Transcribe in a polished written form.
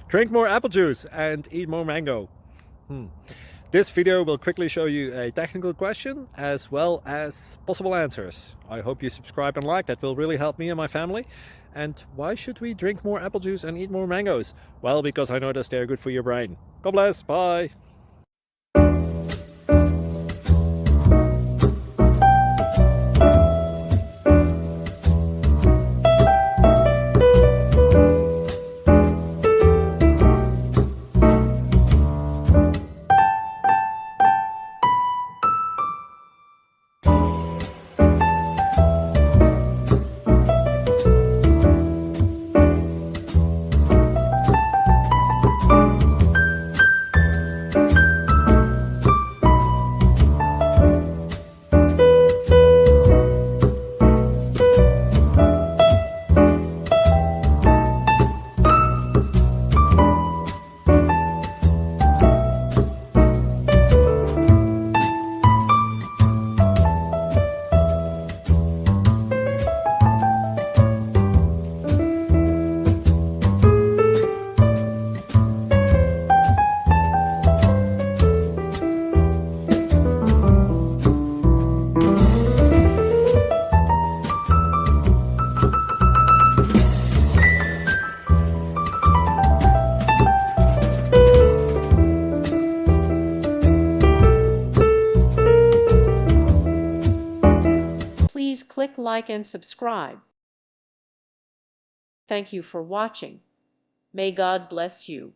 Drink more apple juice and eat more mango. This video will quickly show you a technical question as well as possible answers. I hope you subscribe and like, that will really help me and my family. And why should we drink more apple juice and eat more mangoes? Well, because I noticed they're good for your brain. God bless, bye. Please click like and subscribe. Thank you for watching. May God bless you.